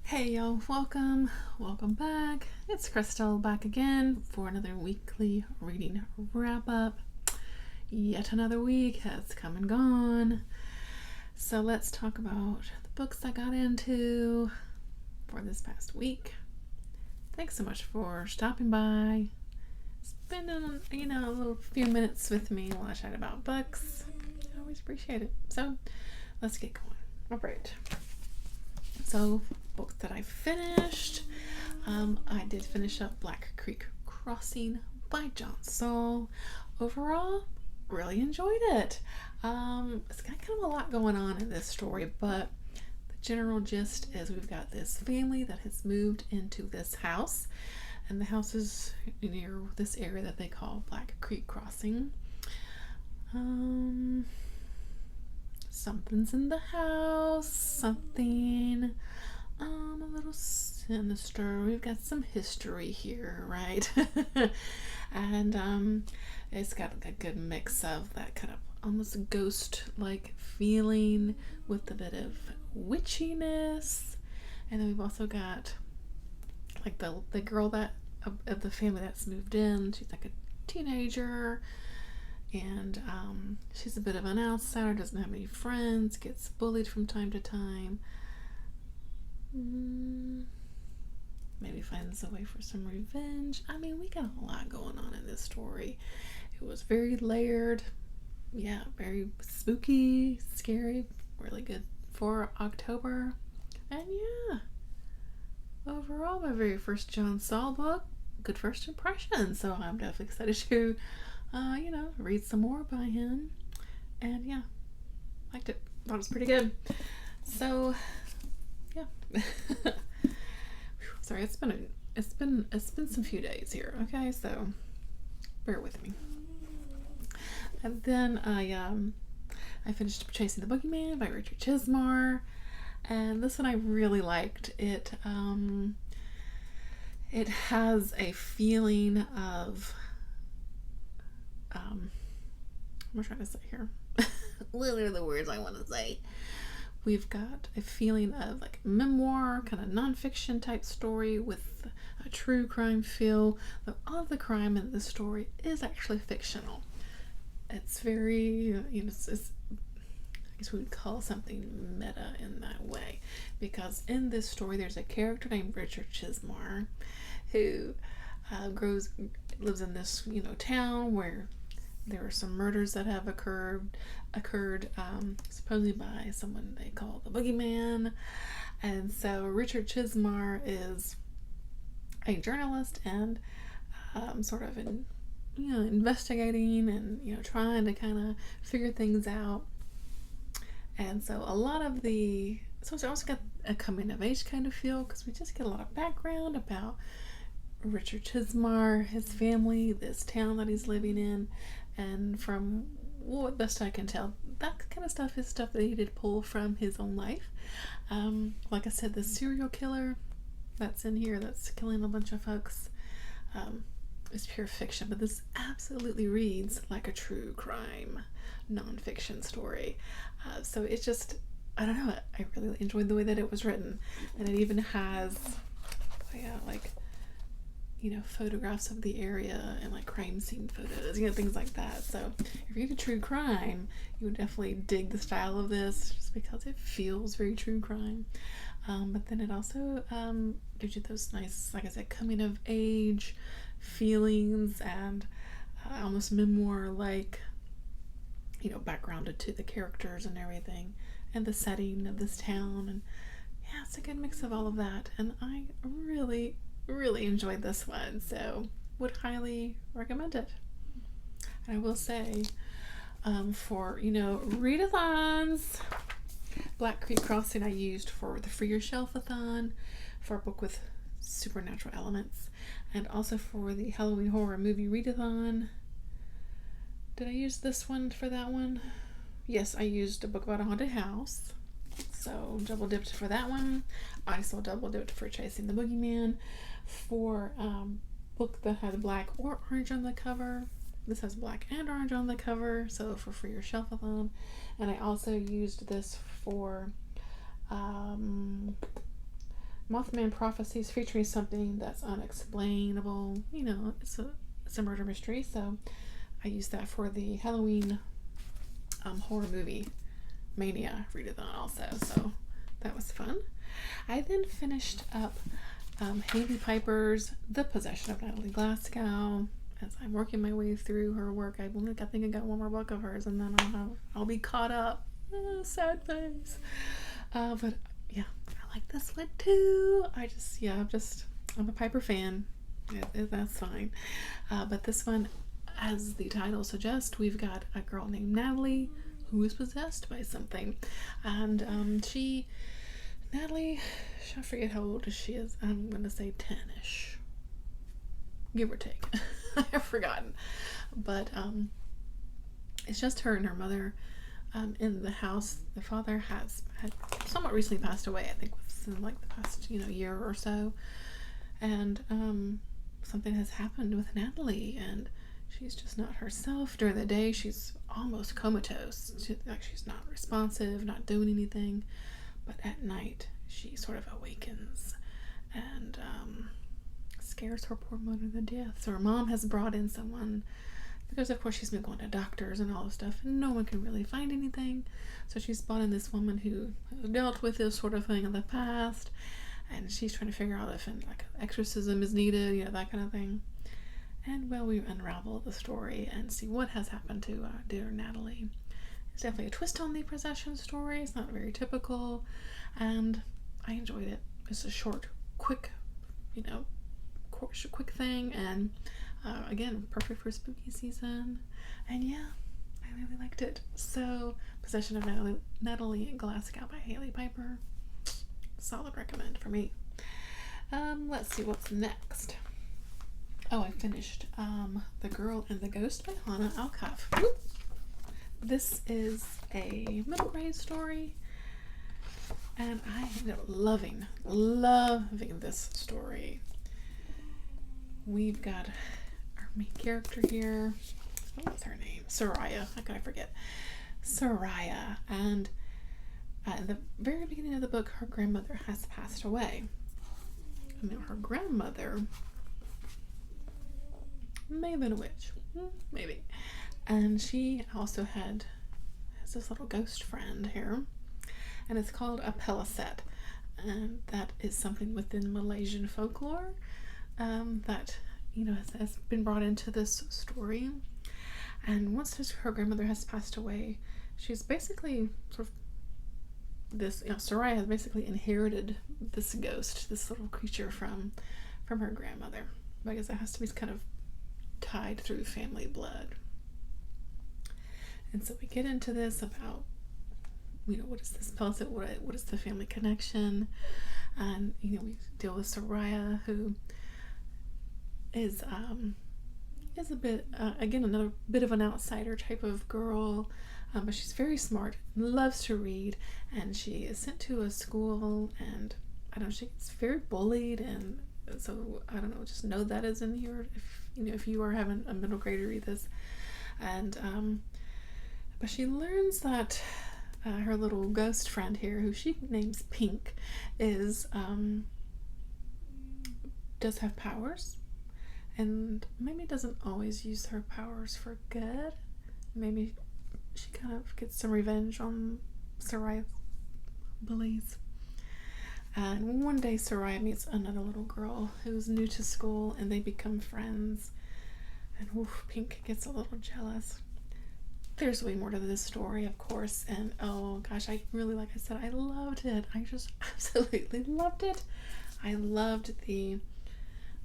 Hey y'all, welcome back. It's Crystal back again for another weekly reading wrap up. Yet another week has come and gone. So let's talk about the books I got into for this past week. Thanks so much for stopping by, spending a little few minutes with me while I chat about books. I always appreciate it. So let's get going. All right. So, books that I finished. I did finish up Black Creek Crossing by Saul. Overall, really enjoyed it. It's got kind of a lot going on in this story, but the general gist is we've got this family that has moved into this house, and the house is near this area that they call Black Creek Crossing. Something's in the house, something a little sinister. We've got some history here, right? And it's got a good mix of that kind of almost ghost-like feeling with a bit of witchiness. And then we've also got like the girl that of the family that's moved in. She's like a teenager. And she's a bit of an outsider, doesn't have any friends, gets bullied from time to time. Maybe finds a way for some revenge. I mean, we got a lot going on in this story. It was very layered. Yeah, very spooky, scary, really good for October. And yeah, overall, my very first Saul book, good first impression. So I'm definitely excited to read some more by him. And yeah, liked it. Thought it was pretty good. So yeah. Sorry, it's been some few days here, okay? So bear with me. And then I finished Chasing the Boogeyman by Richard Chizmar. And this one I really liked. It has a feeling of what am I trying to say here? What are the words I want to say? We've got a feeling of like memoir, kind of nonfiction type story with a true crime feel. Though all of the crime in this story is actually fictional. It's very, it's I guess we would call something meta in that way, because in this story there's a character named Richard Chizmar who lives in this town where there are some murders that have occurred supposedly by someone they call the Boogeyman. And so Richard Chizmar is a journalist and sort of investigating and trying to kind of figure things out. And so a lot of so it's also got a coming of age kind of feel, because we just get a lot of background about Richard Chizmar, his family, this town that he's living in, and from what best I can tell, that kind of stuff is stuff that he did pull from his own life. Like I said, the serial killer that's in here that's killing a bunch of folks is pure fiction, but this absolutely reads like a true crime nonfiction story. So it's just, I don't know, I really enjoyed the way that it was written, and it even has photographs of the area and like crime scene photos, things like that. So if you're into true crime, you would definitely dig the style of this, just because it feels very true crime. But then it also gives you those nice, like I said, coming of age feelings and almost memoir like backgrounded to the characters and everything, and the setting of this town. And yeah, it's a good mix of all of that, and I really enjoyed this one, so would highly recommend it. And I will say, for readathons, Black Creek Crossing I used for the Free Your Shelf-a-thon for a book with supernatural elements, and also for the Halloween horror movie readathon. Did I use this one for that one? Yes, I used a book about a haunted house, so double dipped for that one. I also double dipped for Chasing the Boogeyman for book that had black or orange on the cover. This has black and orange on the cover, so for Free Your Shelf-a-thon. And I also used this for Mothman prophecies featuring something that's unexplainable. You know, it's a murder mystery, so I used that for the Halloween horror movie Mania read it on also, so that was fun. I then finished up Hailey Piper's The Possession of Natalie Glasgow. As I'm working my way through her work, I think I got one more book of hers, and then I'll be caught up. Sad face. But yeah, I like this one too. I'm a Piper fan. That's fine. But this one, as the title suggests, we've got a girl named Natalie who is possessed by something, and Natalie, I forget how old she is. I'm gonna say 10-ish, give or take. I have forgotten, but it's just her and her mother in the house. The father had somewhat recently passed away, I think within like the past year or so, and something has happened with Natalie, and she's just not herself. During the day, she's almost comatose. She's not responsive, not doing anything. But at night, she sort of awakens and scares her poor mother to death. So her mom has brought in someone, because of course she's been going to doctors and all this stuff, and no one can really find anything. So she's brought in this woman who has dealt with this sort of thing in the past, and she's trying to figure out if like exorcism is needed, that kind of thing. And well, we unravel the story and see what has happened to dear Natalie. It's definitely a twist on the possession story. It's not very typical, and I enjoyed it. It's a short, quick, quick thing, and again, perfect for spooky season. And yeah, I really liked it. So, Possession of Natalie Glasgow by Hailey Piper. Solid recommend for me. Let's see what's next. Oh, I finished The Girl and the Ghost by Hanna Alkaf. Whoop. This is a middle grade story, and I ended up loving this story. We've got our main character here. What was her name? Soraya. How could I forget? Soraya. And in the very beginning of the book, her grandmother has passed away. Now, her grandmother may have been a witch. Maybe. And she also has this little ghost friend here, and it's called a peliset, and that is something within Malaysian folklore that has been brought into this story. And once her grandmother has passed away, she's basically sort of this. Soraya has basically inherited this ghost, this little creature from her grandmother. I guess it has to be kind of tied through family blood. And so we get into this about, what is this peliset? What is the family connection? And, we deal with Soraya, who is a bit, again, another bit of an outsider type of girl, but she's very smart, loves to read, and she is sent to a school, and, she gets very bullied, and so, just know that is in here, if you are having a middle grader read this. And, but she learns that her little ghost friend here, who she names Pink, does have powers, and maybe doesn't always use her powers for good. Maybe she kind of gets some revenge on Soraya's bullies. And one day Soraya meets another little girl who's new to school, and they become friends. And Pink gets a little jealous. There's way more to this story, of course, and oh gosh, I really, like I said, I loved it. I just absolutely loved it. I loved the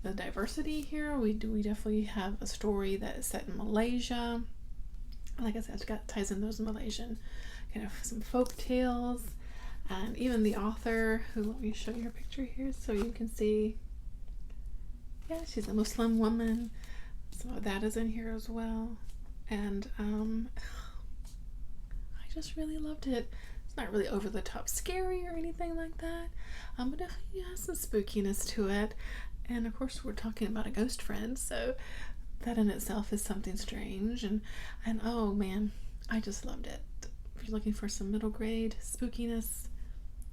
diversity here. We definitely have a story that is set in Malaysia. Like I said, it's got ties in those Malaysian kind of some folk tales, and even the author, who, let me show you her picture here so you can see. Yeah, she's a Muslim woman, so that is in here as well. And I just really loved it. It's not really over the top scary or anything like that, but definitely has some spookiness to it. And of course, we're talking about a ghost friend, so that in itself is something strange. And oh man, I just loved it. If you're looking for some middle grade spookiness,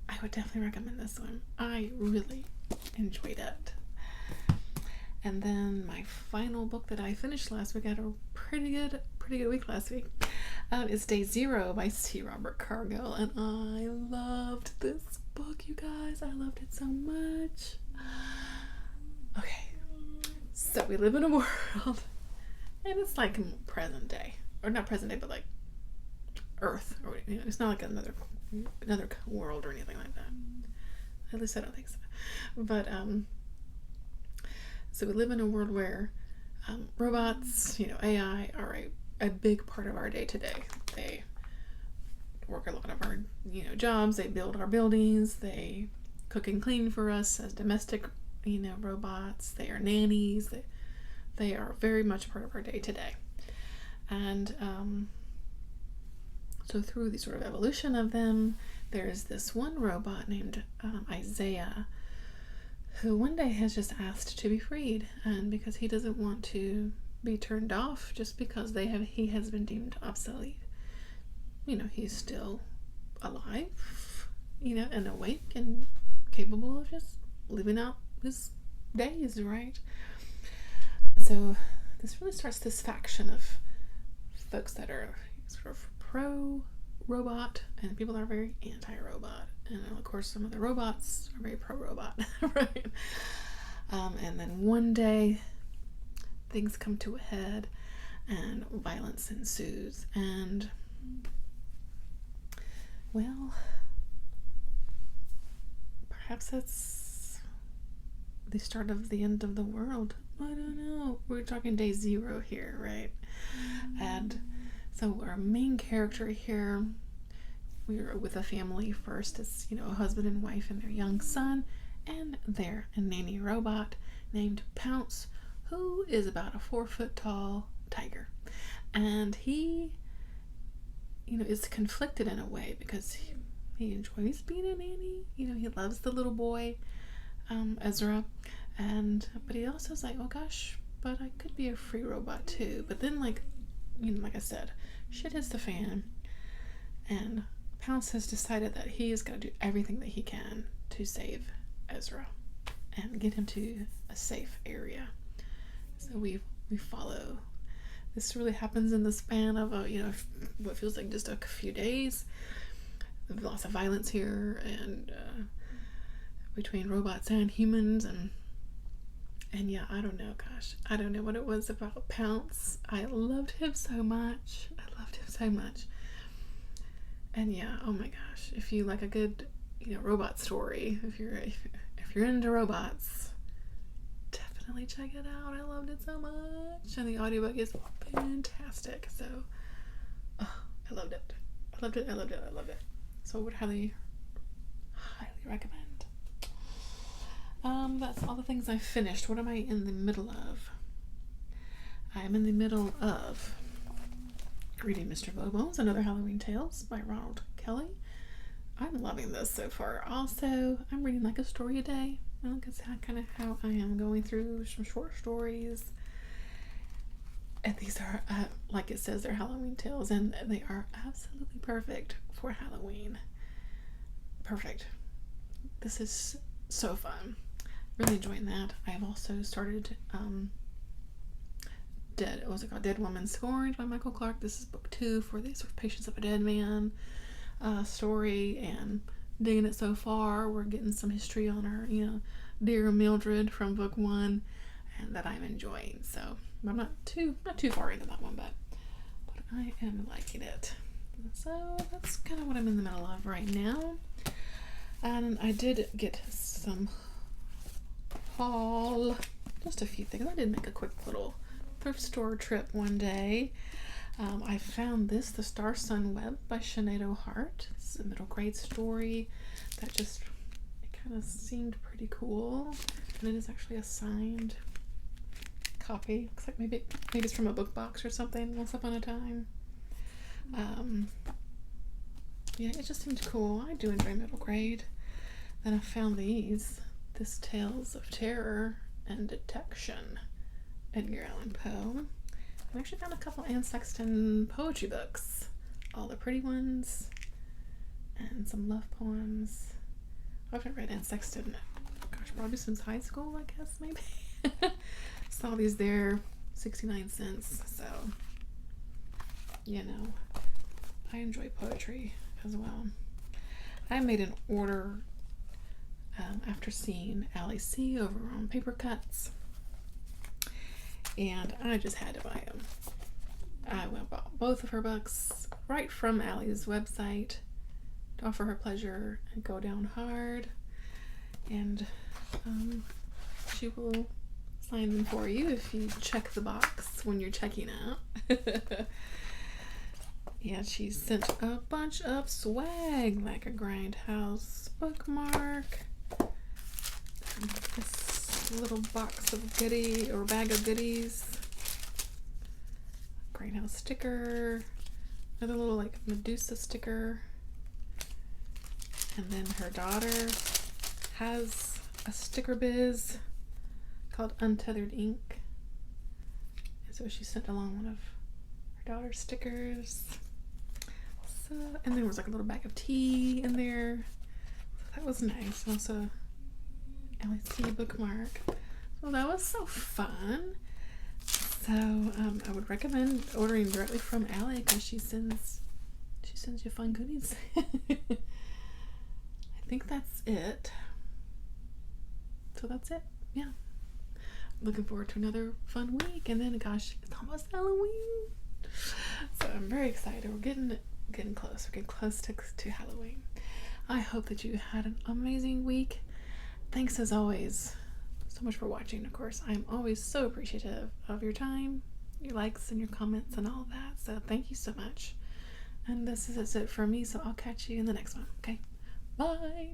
I would definitely recommend this one. I really enjoyed it. And then my final book that I finished last week, I had a pretty good week last week. It's Day Zero by C. Robert Cargill, and I loved this book, you guys. I loved it so much. Okay, so we live in a world, and it's like present day, or not present day, but like Earth, or it's not like another world or anything like that. At least I don't think so. But so we live in a world where robots, AI, are a big part of our day to day. They work a lot of our, jobs. They build our buildings. They cook and clean for us as domestic, robots. They are nannies. They are very much part of our day to day. And so through the sort of evolution of them, there's this one robot named Isaiah, who one day has just asked to be freed, and because he doesn't want to be turned off just because he has been deemed obsolete. He's still alive, and awake and capable of just living out his days, right? So this really starts this faction of folks that are sort of pro-robot and people that are very anti-robot. And of course, some of the robots are very pro-robot, right? And then one day, things come to a head and violence ensues. And, well, perhaps that's the start of the end of the world. I don't know. We're talking Day Zero here, right? And so our main character here, we are with a family first. It's, a husband and wife and their young son, and their nanny robot named Pounce, who is about a 4-foot tall tiger. And he, is conflicted in a way because he enjoys being a nanny. He loves the little boy, Ezra, but he also is like, oh gosh, but I could be a free robot too. But then, like I said, shit hits the fan, and Pounce has decided that he is going to do everything that he can to save Ezra and get him to a safe area. So we follow. This really happens in the span of what feels like just a few days. There's lots of violence here, and between robots and humans, and yeah, I don't know, gosh, I don't know what it was about Pounce. I loved him so much. And yeah, oh my gosh, if you like a good, robot story, if you're into robots, definitely check it out. I loved it so much, and the audiobook is fantastic. So, I loved it. So I would highly recommend. That's all the things I finished. What am I in the middle of? I'm in the middle of reading Mr. Bobo's Another Halloween Tales by Ronald Kelly. I'm loving this so far. Also, I'm reading like a story a day. That's kind of how I am, going through some short stories. And these are, like it says, they're Halloween tales, and they are absolutely perfect for Halloween. Perfect. This is so fun. Really enjoying that. I have also started Dead Woman Scorned by Michael Clark. This is book 2 for the sort of Patience of a Dead Man story, and digging it so far. We're getting some history on her, dear Mildred from book 1, and that I'm enjoying. So I'm not too far into that one, but I am liking it. So that's kind of what I'm in the middle of right now. And I did get some haul, just a few things. I did make a quick little thrift store trip one day. I found this, The Star Sun Web by Sinead O'Hart. This is a middle grade story that it kind of seemed pretty cool, and it is actually a signed copy. Looks like maybe it's from a book box or something, once upon a time. Yeah, it just seemed cool. I do enjoy middle grade. Then I found this Tales of Terror and Detection, Edgar Allan Poe. I actually found a couple Anne Sexton poetry books, all the pretty ones, and some love poems. I haven't read and sexted in, gosh, probably since high school, I guess, maybe. Saw these there, 69 cents, so, you know, I enjoy poetry as well. I made an order after seeing Allie C over on Paper Cuts, and I just had to buy them. I went and bought both of her books right from Allie's website to offer her pleasure and go down hard, and she will sign them for you if you check the box when you're checking out. Yeah, she sent a bunch of swag, like a Grindhouse bookmark, this little box of goodie or bag of goodies, Grindhouse sticker, another little like Medusa sticker, and then her daughter has a sticker biz called Untethered Ink, and so she sent along one of her daughter's stickers. So, and there was like a little bag of tea in there, so that was nice. And also LST bookmark, so that was so fun. So I would recommend ordering directly from Allie because she sends you fun goodies. I think that's it. So that's it. Yeah. Looking forward to another fun week, and then gosh, it's almost Halloween. So I'm very excited. We're getting close. We're getting close to Halloween. I hope that you had an amazing week. Thanks as always so much for watching. Of course, I'm always so appreciative of your time, your likes and your comments and all that. So thank you so much. And this is it for me. So I'll catch you in the next one. Okay. Bye.